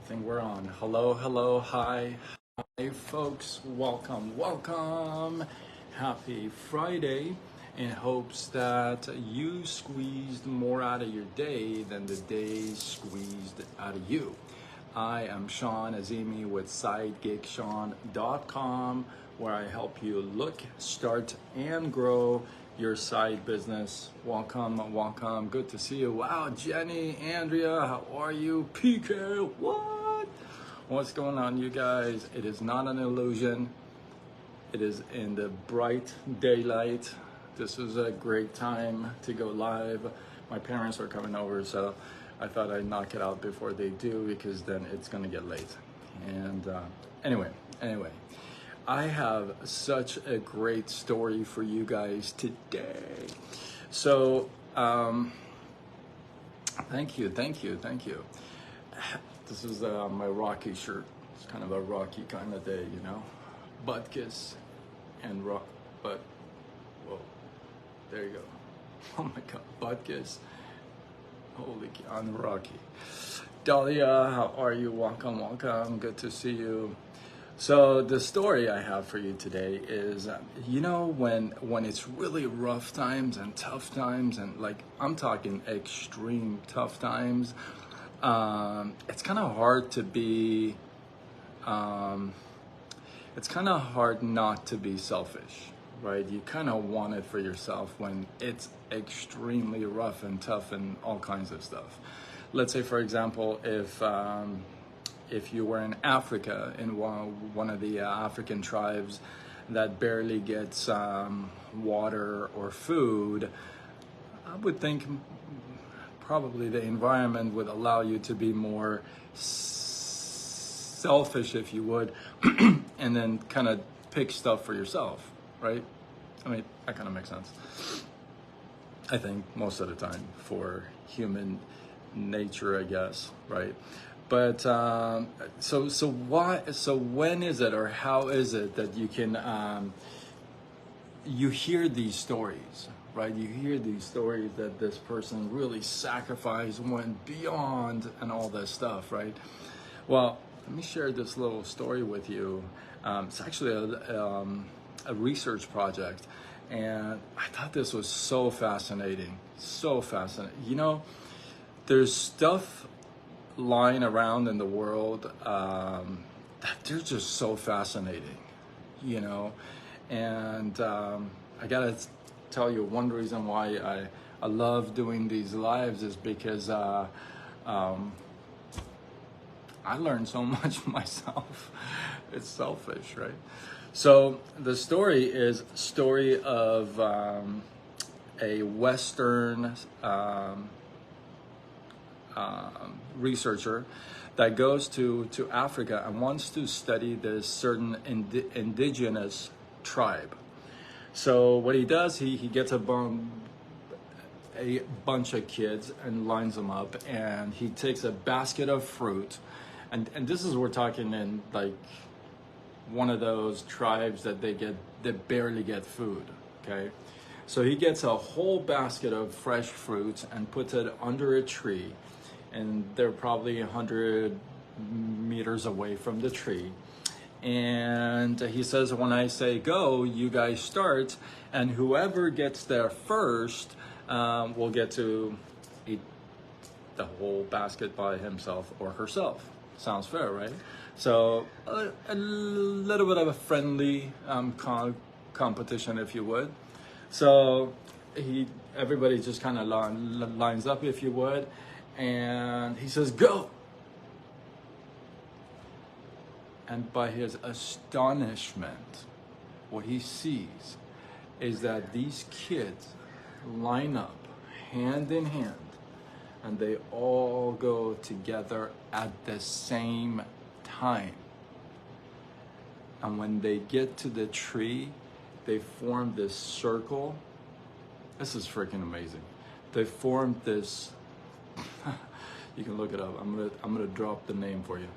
think we're on. Hello, hello, hi, hi, folks. Welcome. Happy Friday. In hopes that you squeezed more out of your day than the day squeezed out of you. I am Sean Azimi with SideGigSean.com, where I help you look, start, and grow your side business. Welcome. Good to see you. Wow, Jenny, Andrea, how are you? PK, what? What's going on, you guys? It is not an illusion. It is in the bright daylight. This is a great time to go live. My parents are coming over, so I thought I'd knock it out before they do, because then it's gonna get late. And anyway, I have such a great story for you guys today. So thank you. This is my Rocky shirt. It's kind of a Rocky kind of day, you know. Butt kiss and rock, but whoa, there you go. Oh my God, butt kiss. Holy cow, I'm Rocky. Dahlia, how are you? Welcome. Good to see you. So the story I have for you today is, when it's really rough times and tough times, and like I'm talking extreme tough times, it's kind of hard to be, it's kind of hard not to be selfish, right? You kind of want it for yourself when it's extremely rough and tough and all kinds of stuff. Let's say, for example, if you were in Africa, in one of the African tribes that barely gets water or food, I would think probably the environment would allow you to be more selfish, if you would, and then kind of pick stuff for yourself, right? I mean, that kind of makes sense. I think most of the time for human nature, I guess, right? But so when is it, or how is it that you can you hear these stories, right? You hear these stories that this person really sacrificed, went beyond, and all this stuff, right? Well, let me share this little story with you. It's actually a research project, and I thought this was so fascinating. You know, there's stuff lying around in the world that they're just so fascinating, you know. And I gotta tell you, one reason why I love doing these lives is because I learned so much myself. It's selfish, right? So the story is story of a Western researcher that goes to Africa and wants to study this certain indigenous tribe. So what he does, he gets a bunch of kids and lines them up, and he takes a basket of fruit, and this is, we're talking in like one of those tribes that they barely get food, okay? So he gets a whole basket of fresh fruits and puts it under a tree, and they're probably 100 meters away from the tree. And he says, when I say go, you guys start, and whoever gets there first will get to eat the whole basket by himself or herself. Sounds fair, right? So a little bit of a friendly competition, if you would. So everybody just kind of lines up, if you would, and he says, go. And by his astonishment, what he sees is that these kids line up hand in hand, and they all go together at the same time. And when they get to the tree, they form this circle. This is freaking amazing. They form this, you can look it up. I'm gonna drop the name for you.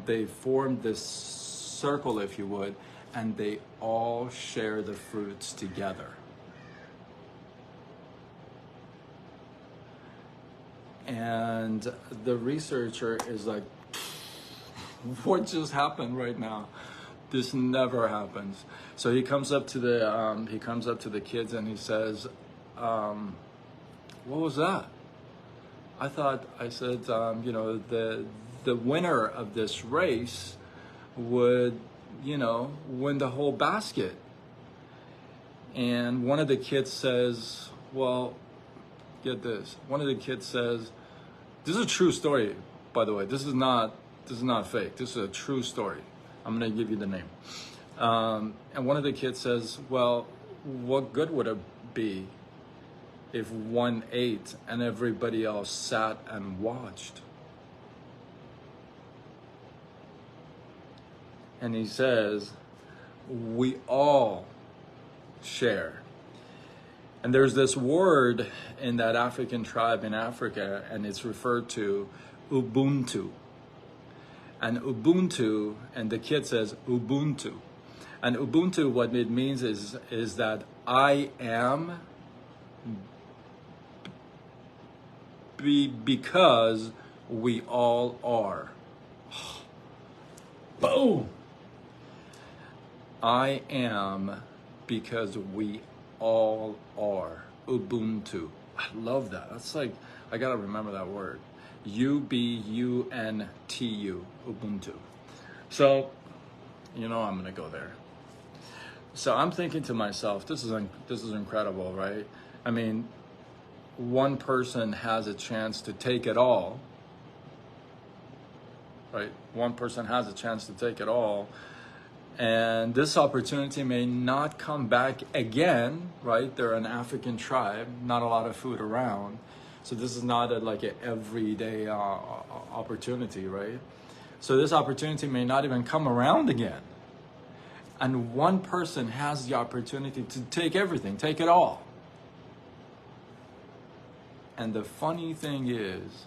They form this circle, if you would, and they all share the fruits together. And the researcher is like, what just happened right now? This never happens. So he comes up to the kids and he says, what was that? I said, the winner of this race would, win the whole basket. And one of the kids says, well, get this. One of the kids says, this is a true story, by the way. This is not fake. This is a true story. I'm going to give you the name. And one of the kids says, well, what good would it be if one ate and everybody else sat and watched? And he says, we all share. And there's this word in that African tribe in Africa, and it's referred to Ubuntu. And Ubuntu, and the kid says Ubuntu. And Ubuntu, what it means is that I am because we all are. Boom! I am because we all are. Ubuntu. I love that. That's like, I gotta remember that word. Ubuntu. Ubuntu. So, I'm gonna go there. So I'm thinking to myself, this is incredible, right? I mean, one person has a chance to take it all, right? One person has a chance to take it all. And this opportunity may not come back again, right? They're an African tribe, not a lot of food around. So this is not like an everyday opportunity, right? So this opportunity may not even come around again. And one person has the opportunity to take everything, take it all. And the funny thing is,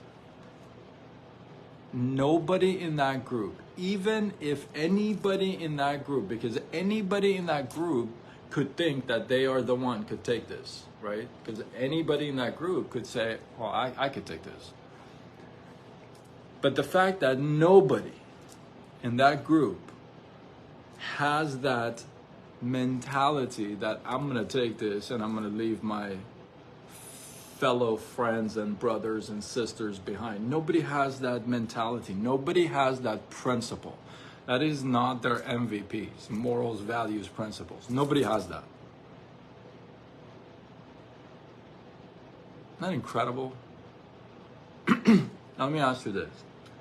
nobody in that group, even if anybody in that group, because anybody in that group could think that they are the one could take this, right? Because anybody in that group could say, well, I could take this. But the fact that nobody in that group has that mentality that I'm going to take this and I'm going to leave my fellow friends and brothers and sisters behind. Nobody has that mentality. Nobody has that principle. That is not their MVPs, morals, values, principles. Nobody has that. Isn't that incredible? Now, let me ask you this.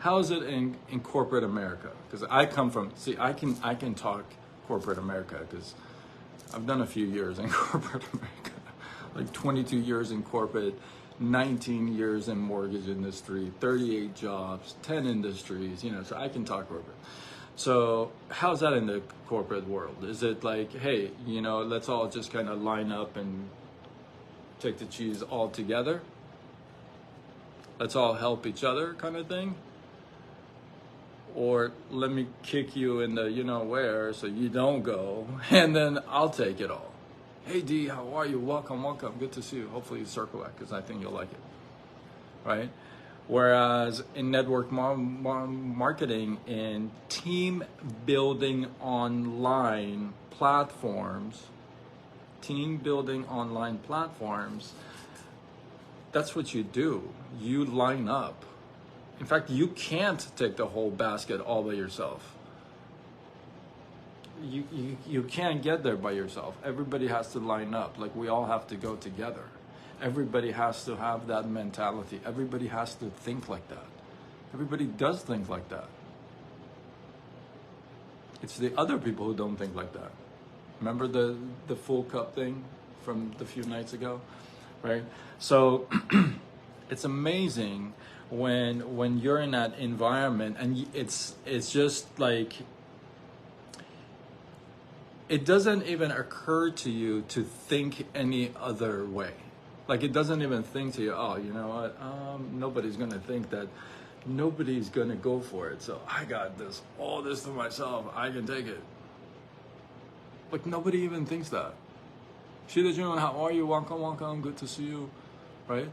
How is it in corporate America? Because I come from, I can talk corporate America because I've done a few years in corporate America. Like 22 years in corporate, 19 years in mortgage industry, 38 jobs, 10 industries, so I can talk corporate. So how's that in the corporate world? Is it like, hey, let's all just kind of line up and take the cheese all together? Let's all help each other kind of thing? Or let me kick you in the where so you don't go, and then I'll take it all. Hey D, how are you? Welcome. Good to see you. Hopefully you circle back because I think you'll like it, right? Whereas in network marketing, in team building online platforms, that's what you do. You line up. In fact, you can't take the whole basket all by yourself. You can't get there by yourself. Everybody has to line up. Like, we all have to go together. Everybody has to have that mentality. Everybody has to think like that. Everybody does think like that. It's the other people who don't think like that. Remember the full cup thing from the few nights ago, right? So it's amazing when you're in that environment, and it's just like, it doesn't even occur to you to think any other way. Like, it doesn't even think to you, oh, you know what, nobody's gonna think that, nobody's gonna go for it, so I got all this to myself, I can take it. Like, nobody even thinks that. Shida Jun, how are you? Welcome, good to see you, right?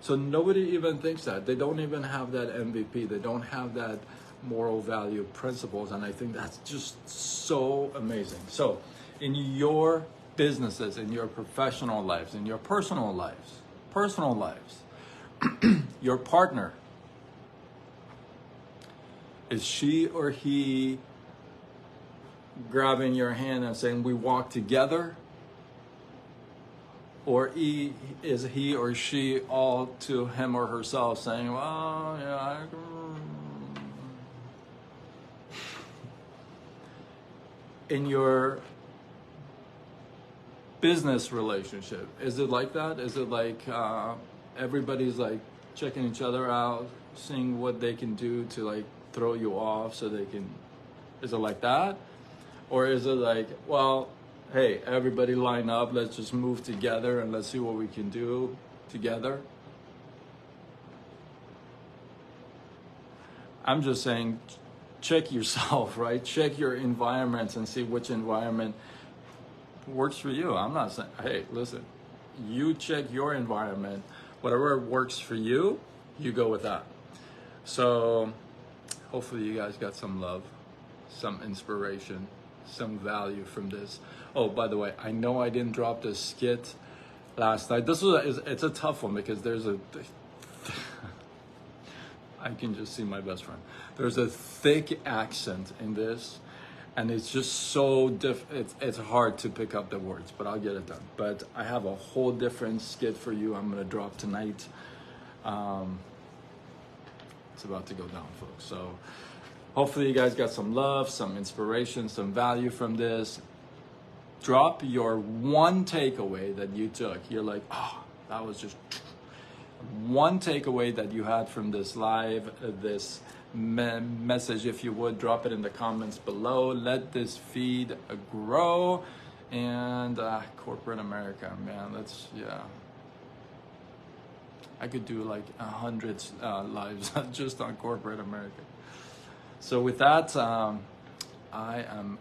So nobody even thinks that. They don't even have that MVP. They don't have that moral value principles, and I think that's just so amazing. So in your businesses, in your professional lives, in your personal lives, your partner, is she or he grabbing your hand and saying, we walk together? Or is he or she all to him or herself saying, well, yeah, in your business relationship, is it like that? Is it like everybody's like checking each other out, seeing what they can do to like throw you off so they can, is it like that? Or is it like, well, hey, everybody line up, let's just move together and let's see what we can do together? I'm just saying, check yourself, right? Check your environments and see which environment works for you. I'm not saying, hey, listen, you check your environment, whatever works for you, you go with that. So hopefully you guys got some love, some inspiration, some value from this. Oh, by the way, I know I didn't drop this skit last night. It's a tough one because there's a I can just see my best friend. There's a thick accent in this, and it's just so it's hard to pick up the words, but I'll get it done. But I have a whole different skit for you I'm gonna drop tonight. It's about to go down, folks. So hopefully you guys got some love, some inspiration, some value from this. Drop your one takeaway that you took. You're like, oh, that was just one takeaway that you had from this live, this message. If you would, drop it in the comments below. Let this feed grow. And corporate America, man, yeah. I could do like 100 lives just on corporate America. So with that,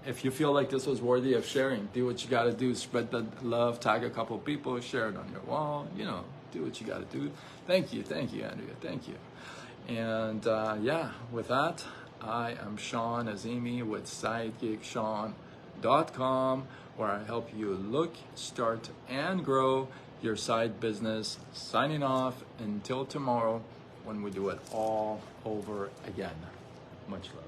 if you feel like this was worthy of sharing, do what you got to do. Spread the love, tag a couple people, share it on your wall, do what you got to do. Thank you, Andrea, thank you. And yeah, with that, I am Sean Azimi with SideGigSean.com, where I help you look, start, and grow your side business. Signing off until tomorrow when we do it all over again. Much love.